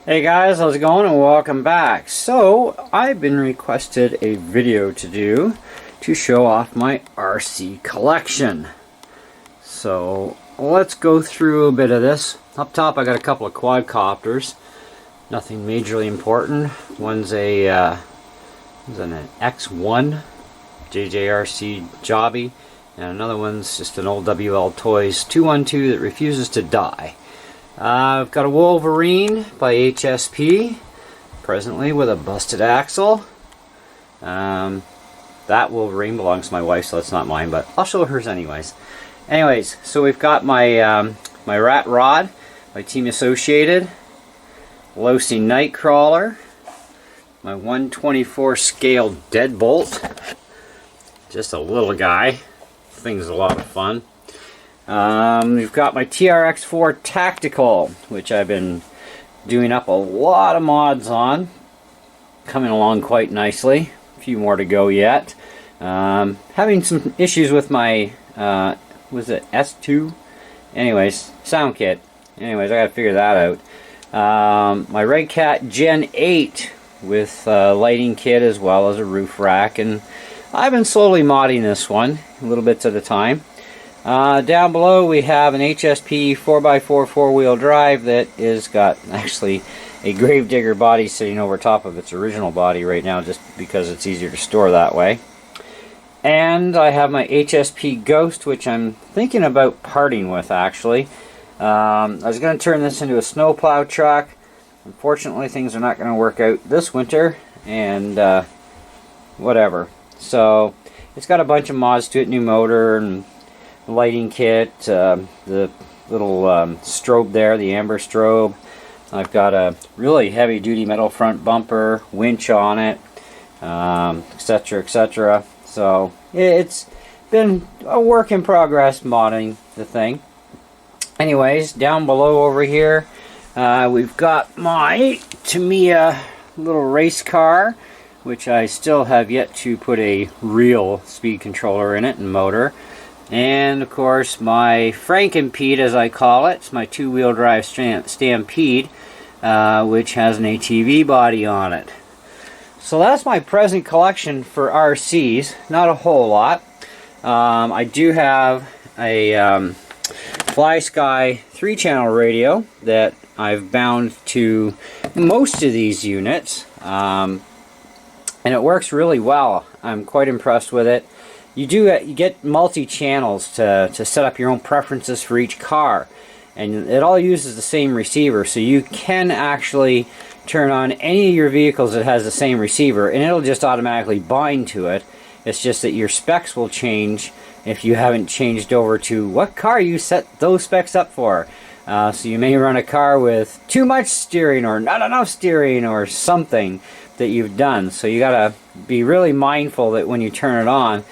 Hey guys, how's it going and welcome back. So, I've been requested a video to do to show off my RC collection. So, let's go through a bit of this. Up top I got a couple of quadcopters. Nothing majorly important. One's an X1 JJRC Jobby, and another one's just an old WL Toys 212 that refuses to die. I've got a Wolverine by HSP, presently with a busted axle. That Wolverine belongs to my wife, so that's not mine, but I'll show hers anyways. Anyways, so we've got my my Rat Rod by Team Associated, Losi Nightcrawler, my 124 scale Deadbolt, just a little guy. Thing's a lot of fun. We've got my TRX4 Tactical, which I've been doing up a lot of mods on. Coming along quite nicely. A few more to go yet. Having some issues with my, was it S2? Anyways, sound kit. Anyways, I gotta figure that out. My Red Cat Gen 8 with lighting kit as well as a roof rack. And I've been slowly modding this one, little bits at a time. Down below we have an HSP 4x4 4-wheel drive that is got actually a Gravedigger body sitting over top of its original body right now, just because it's easier to store that way. And I have my HSP Ghost, which I'm thinking about parting with actually. I was going to turn this into a snowplow truck. Unfortunately, things are not going to work out this winter, and whatever. So it's got a bunch of mods to it, new motor and lighting kit, the little strobe there, the amber strobe. I've got a really heavy duty metal front bumper, winch on it, etc, etc. So it's been a work in progress modding the thing. Anyways, down below over here we've got my Tamiya little race car, which I still have yet to put a real speed controller in it and motor. And of course my Frankenpede, as I call it. It's my 2-wheel drive Stampede, which has an ATV body on it. So that's my present collection for RCs. Not a whole lot. I do have a FlySky 3-channel radio that I've bound to most of these units, and it works really well. I'm quite impressed with it. You get multi-channels to set up your own preferences for each car, and it all uses the same receiver, so you can actually turn on any of your vehicles that has the same receiver and it'll just automatically bind to it. It's just that your specs will change if you haven't changed over to what car you set those specs up for. So you may run a car with too much steering or not enough steering or something that you've done, so you gotta be really mindful that when you turn it on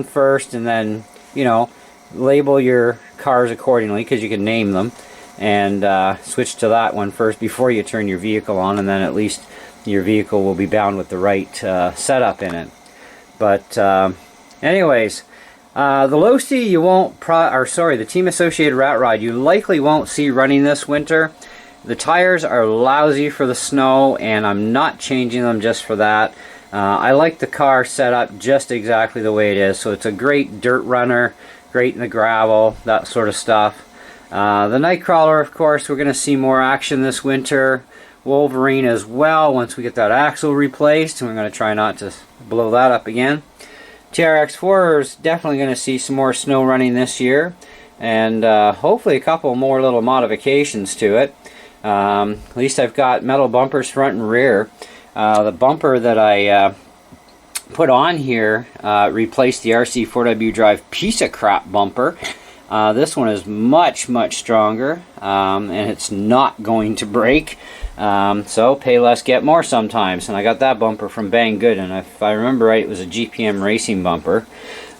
first, and then, you know, label your cars accordingly, because you can name them, and switch to that one first before you turn your vehicle on, and then at least your vehicle will be bound with the right setup in it. But anyways, the Losi you won't the Team Associated Rat Rod you likely won't see running this winter. The tires are lousy for the snow, and I'm not changing them just for that. I like the car set up just exactly the way it is, so it's a great dirt runner, great in the gravel, that sort of stuff. The Nightcrawler, of course, we're going to see more action this winter. Wolverine as well, once we get that axle replaced, and we're going to try not to blow that up again. TRX4 is definitely going to see some more snow running this year, and hopefully a couple more little modifications to it. At least I've got metal bumpers front and rear. The bumper that I put on here replaced the RC4W Drive piece of crap bumper. This one is much stronger, and it's not going to break. So pay less, get more sometimes. And I got that bumper from Banggood, and if I remember right, it was a GPM racing bumper.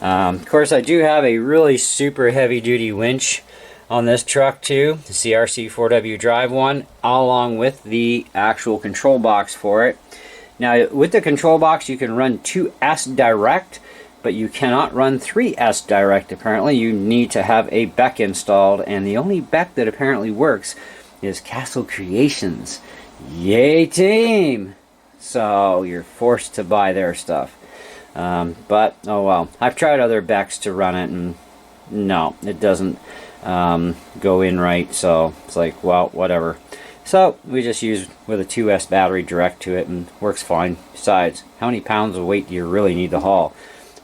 Of course, I do have a really super heavy duty winch on this truck too, the CRC4W Drive one, along with the actual control box for it. Now with the control box you can run 2S direct, but you cannot run 3S direct apparently. You need to have a BEC installed, and the only BEC that apparently works is Castle Creations. Yay team! So you're forced to buy their stuff. But, oh well. I've tried other Becks to run it, and no, it doesn't go in right, so it's like, well, whatever. So we just use with a 2S battery direct to it, and works fine. Besides, how many pounds of weight do you really need to haul?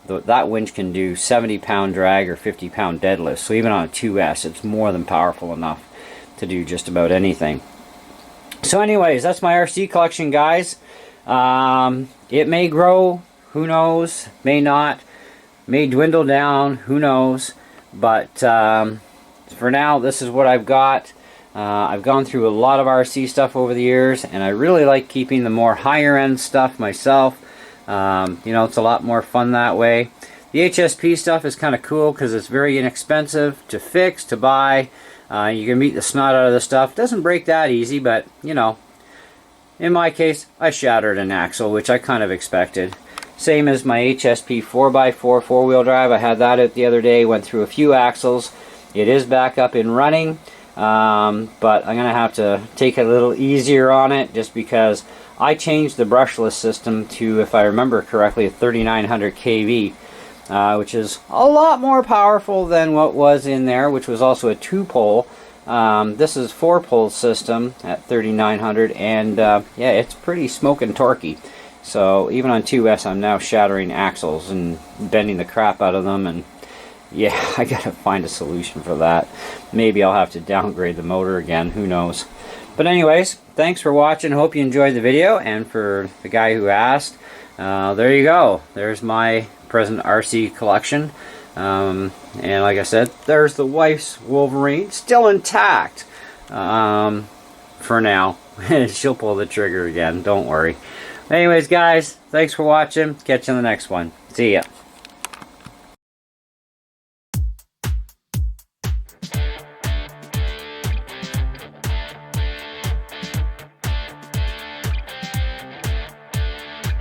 That winch can do 70-pound drag or 50-pound deadlift, so even on a 2S, it's more than powerful enough to do just about anything. So anyways, that's my RC collection, guys. It may grow, who knows, may not, may dwindle down, who knows, but for now, this is what I've got. I've gone through a lot of RC stuff over the years, and I really like keeping the more higher end stuff myself. You know, it's a lot more fun that way. The HSP stuff is kind of cool because it's very inexpensive to fix, to buy. You can beat the snot out of the stuff. It doesn't break that easy, but, you know, in my case, I shattered an axle, which I kind of expected. Same as my HSP 4x4 four-wheel drive. I had that out the other day, went through a few axles. It is back up and running, but I'm going to have to take it a little easier on it just because I changed the brushless system to, if I remember correctly, a 3900 kV, which is a lot more powerful than what was in there, which was also a 2-pole. This is 4-pole system at 3900, and yeah, it's pretty smoking torquey. So even on 2S, I'm now shattering axles and bending the crap out of them, and yeah, I gotta find a solution for that. Maybe I'll have to downgrade the motor again, who knows. But anyways, thanks for watching. Hope you enjoyed the video, and for the guy who asked, there you go. There's my present RC collection. And like I said, there's the wife's Wolverine, still intact for now. She'll pull the trigger again, don't worry. Anyways, guys, thanks for watching. Catch you in the next one. See ya.